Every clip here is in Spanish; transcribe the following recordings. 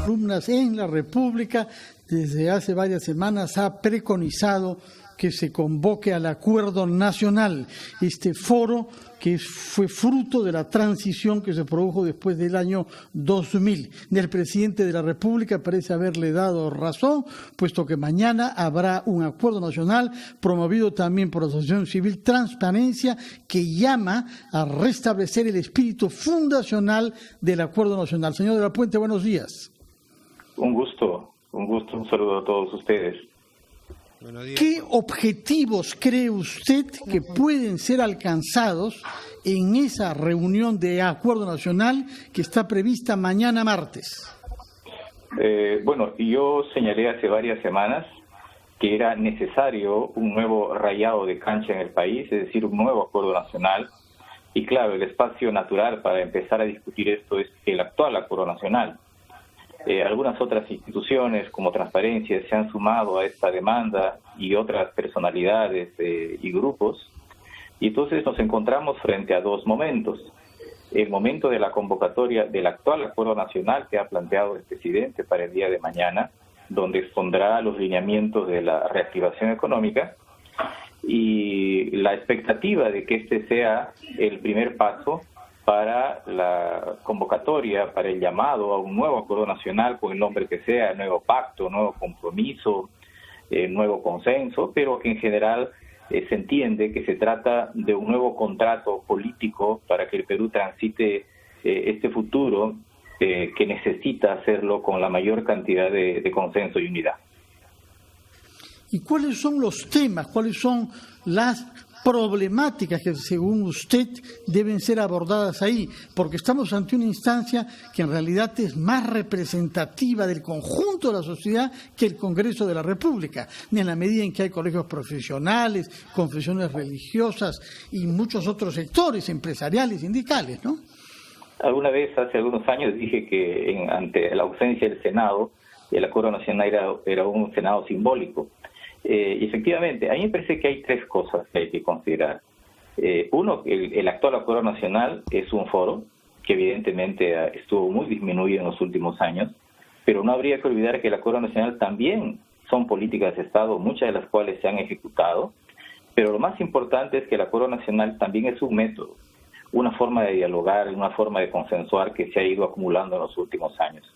columnas en La República, desde hace varias semanas ha preconizado que se convoque al Acuerdo Nacional, este foro que fue fruto de la transición que se produjo después del año 2000. El presidente de la República parece haberle dado razón, puesto que mañana habrá un acuerdo nacional promovido también por la Asociación Civil Transparencia, que llama a restablecer el espíritu fundacional del acuerdo nacional. Señor de la Puente, buenos días. Un gusto, un saludo a todos ustedes. ¿Qué objetivos cree usted que pueden ser alcanzados en esa reunión de Acuerdo Nacional que está prevista mañana martes? Bueno, yo señalé hace varias semanas que era necesario un nuevo rayado de cancha en el país, es decir, un nuevo Acuerdo Nacional. Y claro, el espacio natural para empezar a discutir esto es el actual Acuerdo Nacional. Algunas otras instituciones como Transparencia se han sumado a esta demanda y otras personalidades y grupos, y entonces nos encontramos frente a dos momentos. El momento de la convocatoria del actual Acuerdo Nacional que ha planteado el presidente para el día de mañana, donde expondrá los lineamientos de la reactivación económica, y la expectativa de que este sea el primer paso para la convocatoria, para el llamado a un nuevo acuerdo nacional, con el nombre que sea, nuevo pacto, nuevo compromiso, nuevo consenso, pero que en general se entiende que se trata de un nuevo contrato político para que el Perú transite este futuro que necesita hacerlo con la mayor cantidad de consenso y unidad. ¿Y cuáles son los temas, cuáles son las problemáticas que, según usted, deben ser abordadas ahí? Porque estamos ante una instancia que en realidad es más representativa del conjunto de la sociedad que el Congreso de la República, en la medida en que hay colegios profesionales, confesiones religiosas y muchos otros sectores empresariales, sindicales, ¿no? Alguna vez, hace algunos años, dije que ante la ausencia del Senado, el Acuerdo Nacional era un Senado simbólico. Y efectivamente, a mí me parece que hay tres cosas que hay que considerar. Uno, el actual Acuerdo Nacional es un foro que evidentemente estuvo muy disminuido en los últimos años, pero no habría que olvidar que el Acuerdo Nacional también son políticas de Estado, muchas de las cuales se han ejecutado, pero lo más importante es que el Acuerdo Nacional también es un método, una forma de dialogar, una forma de consensuar que se ha ido acumulando en los últimos años.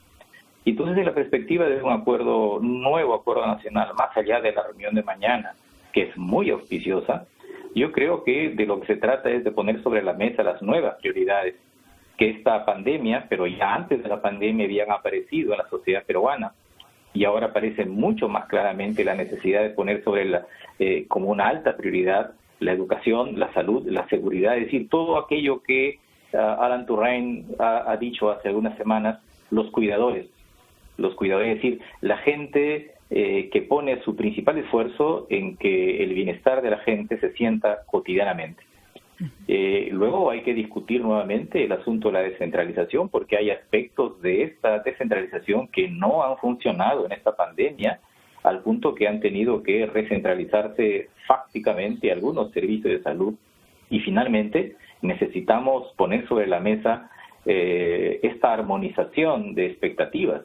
Entonces, en la perspectiva de un nuevo acuerdo nacional, más allá de la reunión de mañana, que es muy auspiciosa, yo creo que de lo que se trata es de poner sobre la mesa las nuevas prioridades que esta pandemia, pero ya antes de la pandemia habían aparecido en la sociedad peruana, y ahora aparece mucho más claramente la necesidad de poner sobre como una alta prioridad la educación, la salud, la seguridad, es decir, todo aquello que Alan Turrain ha dicho hace algunas semanas, los cuidadores, es decir, la gente que pone su principal esfuerzo en que el bienestar de la gente se sienta cotidianamente. Luego hay que discutir nuevamente el asunto de la descentralización, porque hay aspectos de esta descentralización que no han funcionado en esta pandemia, al punto que han tenido que recentralizarse fácticamente algunos servicios de salud. Y finalmente necesitamos poner sobre la mesa esta armonización de expectativas,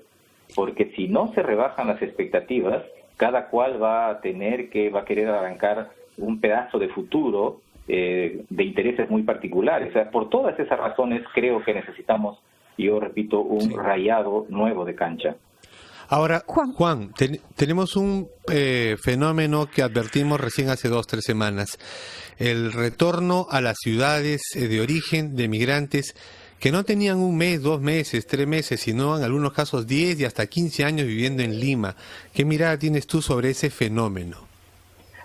porque si no se rebajan las expectativas, cada cual va a querer arrancar un pedazo de futuro de intereses muy particulares. O sea, por todas esas razones creo que necesitamos, yo repito, un rayado nuevo de cancha. Ahora, Juan, tenemos un fenómeno que advertimos recién hace 2-3 semanas, el retorno a las ciudades de origen de migrantes que no tenían 1 mes, 2 meses, 3 meses, sino en algunos casos 10 y hasta 15 años viviendo en Lima. ¿Qué mirada tienes tú sobre ese fenómeno?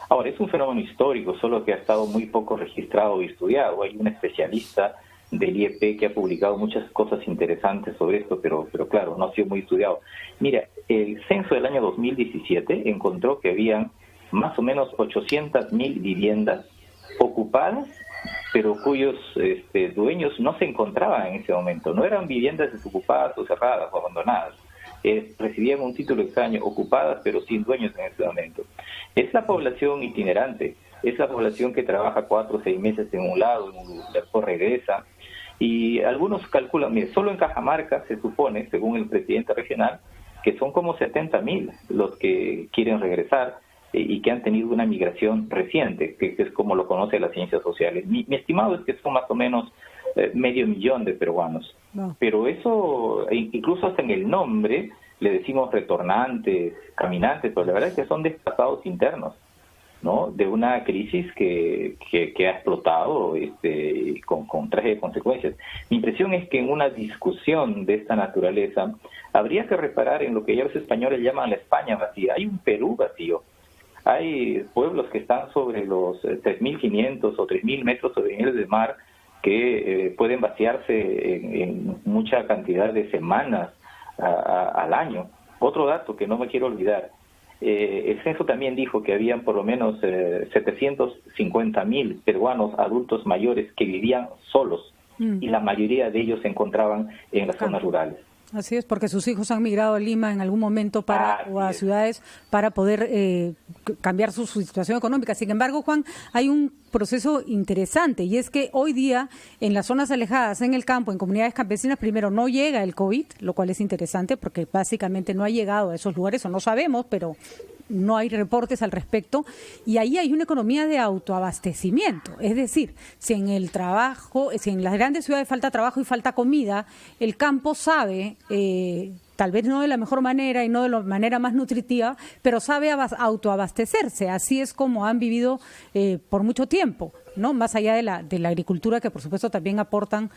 Ahora, es un fenómeno histórico, solo que ha estado muy poco registrado y estudiado. Hay un especialista del IEP que ha publicado muchas cosas interesantes sobre esto, pero claro, no ha sido muy estudiado. Mira, el censo del año 2017 encontró que habían más o menos 800.000 viviendas ocupadas, pero cuyos dueños no se encontraban en ese momento. No eran viviendas desocupadas o cerradas o abandonadas. Recibían un título extraño, ocupadas pero sin dueños en ese momento. Es la población itinerante, es la población que trabaja 4 o 6 meses en un lado, después regresa. Y algunos calculan, mire, solo en Cajamarca se supone, según el presidente regional, que son como 70.000 los que quieren regresar y que han tenido una migración reciente, que es como lo conoce las ciencias sociales. Mi estimado es que son más o menos 500.000 de peruanos. No. Pero eso, incluso hasta en el nombre, le decimos retornantes, caminantes, pero la verdad es que son desplazados internos, ¿no? De una crisis que ha explotado con trágicas consecuencias. Mi impresión es que en una discusión de esta naturaleza habría que reparar en lo que ya los españoles llaman la España vacía. Hay un Perú vacío. Hay pueblos que están sobre los 3.500 o 3.000 metros sobre el nivel del mar que pueden vaciarse en mucha cantidad de semanas al año. Otro dato que no me quiero olvidar, el censo también dijo que habían por lo menos 750.000 peruanos adultos mayores que vivían solos y la mayoría de ellos se encontraban en las zonas rurales. Así es, porque sus hijos han migrado a Lima en algún momento o a ciudades para poder cambiar su situación económica. Sin embargo, Juan, hay un proceso interesante y es que hoy día en las zonas alejadas, en el campo, en comunidades campesinas, primero no llega el COVID, lo cual es interesante porque básicamente no ha llegado a esos lugares, o no sabemos, pero no hay reportes al respecto, y ahí hay una economía de autoabastecimiento. Es decir, si en el trabajo, si en las grandes ciudades falta trabajo y falta comida, el campo sabe, tal vez no de la mejor manera y no de la manera más nutritiva, pero sabe autoabastecerse. Así es como han vivido por mucho tiempo, ¿no? Más allá de la agricultura, que por supuesto también aportan,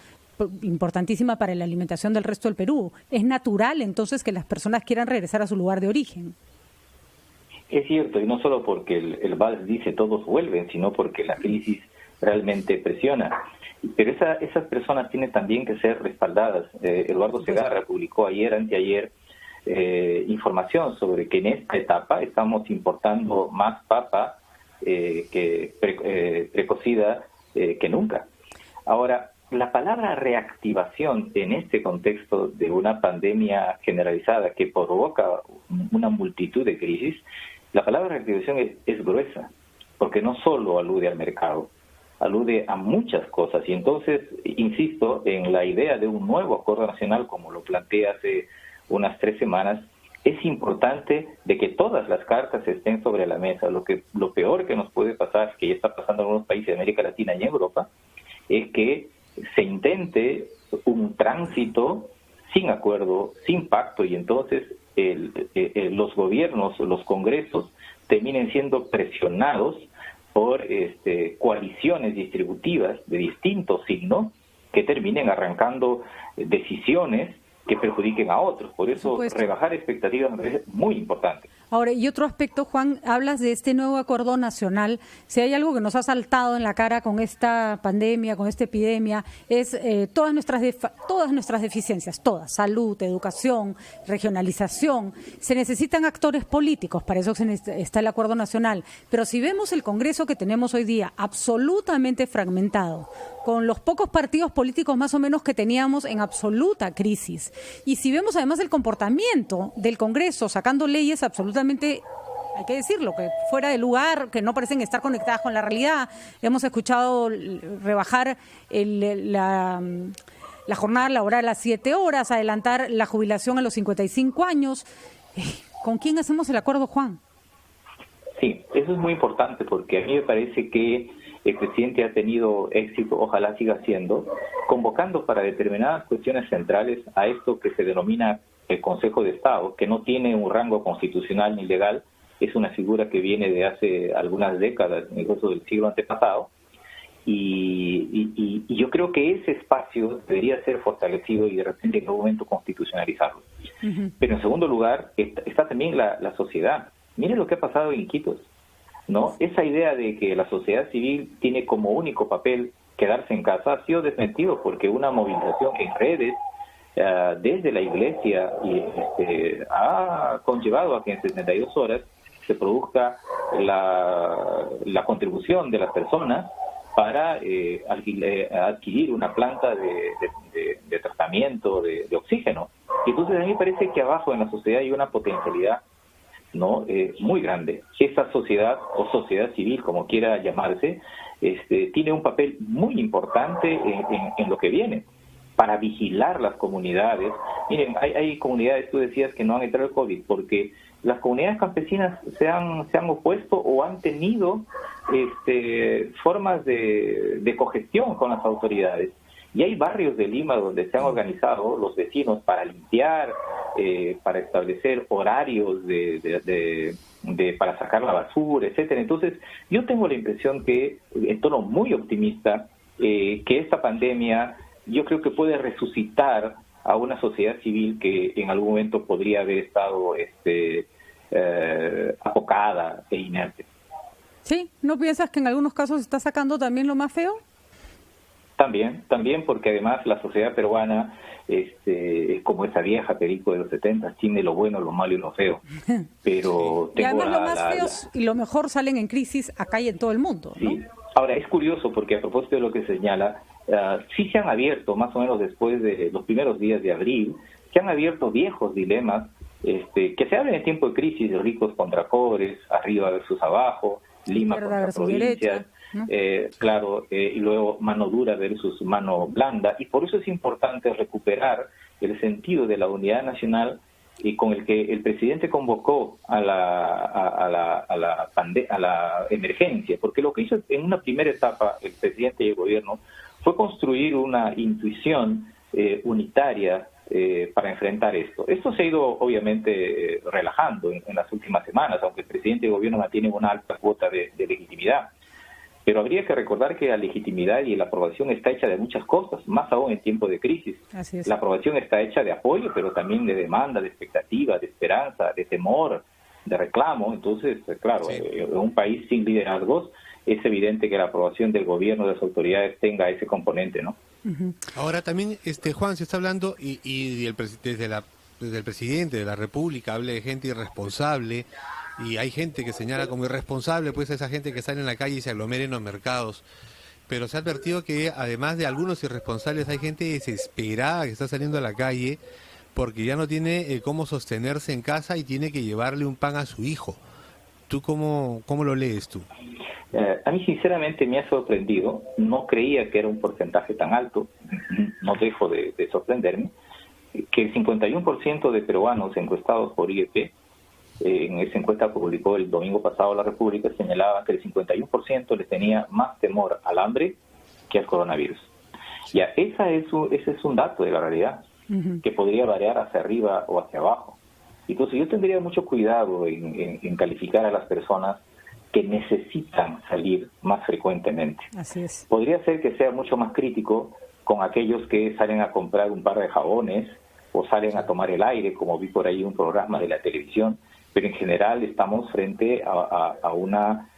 importantísima para la alimentación del resto del Perú. Es natural entonces que las personas quieran regresar a su lugar de origen. Es cierto, y no solo porque el vals dice todos vuelven, sino porque la crisis realmente presiona. Pero esas personas tienen también que ser respaldadas. Eduardo Segarra publicó anteayer, información sobre que en esta etapa estamos importando más papa precocida que nunca. Ahora, la palabra reactivación en este contexto de una pandemia generalizada que provoca una multitud de crisis, la palabra reactivación es gruesa, porque no solo alude al mercado, alude a muchas cosas. Y entonces, insisto, en la idea de un nuevo acuerdo nacional, como lo planteé hace unas 3 semanas, es importante de que todas las cartas estén sobre la mesa. Lo peor que nos puede pasar, que ya está pasando en algunos países de América Latina y en Europa, es que se intente un tránsito sin acuerdo, sin pacto, y entonces los gobiernos, los congresos, terminen siendo presionados por coaliciones distributivas de distintos signos que terminen arrancando decisiones que perjudiquen a otros. Por eso rebajar expectativas me parece muy importante. Ahora, y otro aspecto, Juan, hablas de este nuevo acuerdo nacional. Si hay algo que nos ha saltado en la cara con esta pandemia, con esta epidemia, es todas nuestras deficiencias, todas: salud, educación, regionalización. Se necesitan actores políticos, para eso está el acuerdo nacional. Pero si vemos el Congreso que tenemos hoy día, absolutamente fragmentado, con los pocos partidos políticos más o menos que teníamos en absoluta crisis, y si vemos además el comportamiento del Congreso sacando leyes absolutamente, hay que decirlo, que fuera de lugar, que no parecen estar conectadas con la realidad. Hemos escuchado rebajar la jornada laboral a 7 horas, adelantar la jubilación a los 55 años. ¿Con quién hacemos el acuerdo, Juan? Sí, eso es muy importante, porque a mí me parece que el presidente ha tenido éxito, ojalá siga haciendo, convocando para determinadas cuestiones centrales a esto que se denomina el Consejo de Estado, que no tiene un rango constitucional ni legal, es una figura que viene de hace algunas décadas, incluso del siglo antepasado, y yo creo que ese espacio debería ser fortalecido y de repente en algún momento constitucionalizarlo. Uh-huh. Pero en segundo lugar está también la sociedad. Miren lo que ha pasado en Iquitos, ¿no? Esa idea de que la sociedad civil tiene como único papel quedarse en casa ha sido desmentido, porque una movilización en redes desde la iglesia ha conllevado a que en 72 horas se produzca la contribución de las personas para adquirir una planta de tratamiento de oxígeno. Y entonces a mí me parece que abajo en la sociedad hay una potencialidad, ¿no? Muy grande. Esa sociedad o sociedad civil, como quiera llamarse, tiene un papel muy importante en lo que viene, para vigilar las comunidades. Miren, hay comunidades, tú decías, que no han entrado el COVID, porque las comunidades campesinas se han opuesto o han tenido formas de cogestión con las autoridades. Y hay barrios de Lima donde se han organizado los vecinos para limpiar, para establecer horarios para sacar la basura, etcétera. Entonces, yo tengo la impresión que, en tono muy optimista, que esta pandemia, yo creo que puede resucitar a una sociedad civil que en algún momento podría haber estado apocada e inerte. ¿Sí? ¿No piensas que en algunos casos está sacando también lo más feo? También, porque además la sociedad peruana es como esa vieja película de los 70, tiene lo bueno, lo malo y lo feo. Pero y además lo más feos y lo mejor salen en crisis acá y en todo el mundo, ¿no? Sí. Ahora, es curioso porque a propósito de lo que señala, sí se han abierto, más o menos después de los primeros días de abril, se han abierto viejos dilemas que se abren en tiempo de crisis, ricos contra pobres, arriba versus abajo, Lima contra provincias, ¿no? Y luego mano dura versus mano blanda, y por eso es importante recuperar el sentido de la unidad nacional y con el que el presidente convocó a la emergencia, porque lo que hizo en una primera etapa el presidente y el gobierno fue construir una intuición unitaria para enfrentar esto. Esto se ha ido obviamente relajando en las últimas semanas, aunque el presidente y el gobierno mantienen una alta cuota de legitimidad. Pero habría que recordar que la legitimidad y la aprobación está hecha de muchas cosas, más aún en tiempos de crisis. Así es. La aprobación está hecha de apoyo, pero también de demanda, de expectativa, de esperanza, de temor, de reclamo. Entonces, claro, sí, en un país sin liderazgos es evidente que la aprobación del gobierno, de las autoridades, tenga ese componente, ¿no? Uh-huh. Ahora también, Juan, se está hablando desde el presidente de la República habla de gente irresponsable, y hay gente que señala como irresponsable pues a esa gente que sale en la calle y se aglomera en los mercados, pero se ha advertido que además de algunos irresponsables hay gente desesperada que está saliendo a la calle porque ya no tiene cómo sostenerse en casa y tiene que llevarle un pan a su hijo. ¿Tú cómo lo lees tú? A mí sinceramente me ha sorprendido, no creía que era un porcentaje tan alto, no dejo de sorprenderme, que el 51% de peruanos encuestados por IEP, en esa encuesta que publicó el domingo pasado la República, señalaba que el 51% les tenía más temor al hambre que al coronavirus. Ya, ese es un dato de la realidad, que podría variar hacia arriba o hacia abajo. Entonces yo tendría mucho cuidado en calificar a las personas que necesitan salir más frecuentemente. Así es. Podría ser que sea mucho más crítico con aquellos que salen a comprar un par de jabones o salen a tomar el aire, como vi por ahí un programa de la televisión, pero en general estamos frente a una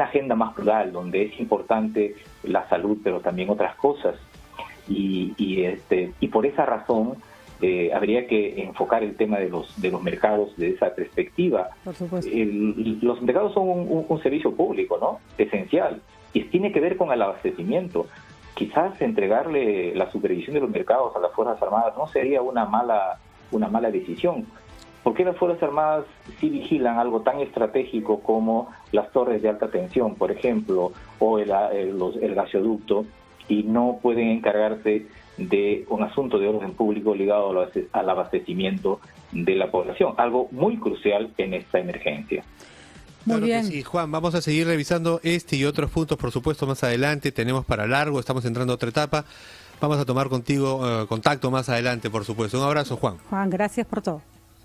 agenda más plural, donde es importante la salud, pero también otras cosas. Y por esa razón habría que enfocar el tema de los mercados desde esa perspectiva. Por supuesto. Los mercados son un servicio público, ¿no? Esencial, y tiene que ver con el abastecimiento. Quizás entregarle la supervisión de los mercados a las Fuerzas Armadas no sería una mala decisión. ¿Por qué las Fuerzas Armadas sí vigilan algo tan estratégico como las torres de alta tensión, por ejemplo, o el gasoducto, y no pueden encargarse de un asunto de orden público ligado al abastecimiento de la población? Algo muy crucial en esta emergencia. Muy claro bien. Que sí, Juan, vamos a seguir revisando este y otros puntos, por supuesto, más adelante. Tenemos para largo, estamos entrando a otra etapa. Vamos a tomar contigo contacto más adelante, por supuesto. Un abrazo, Juan. Juan, gracias por todo.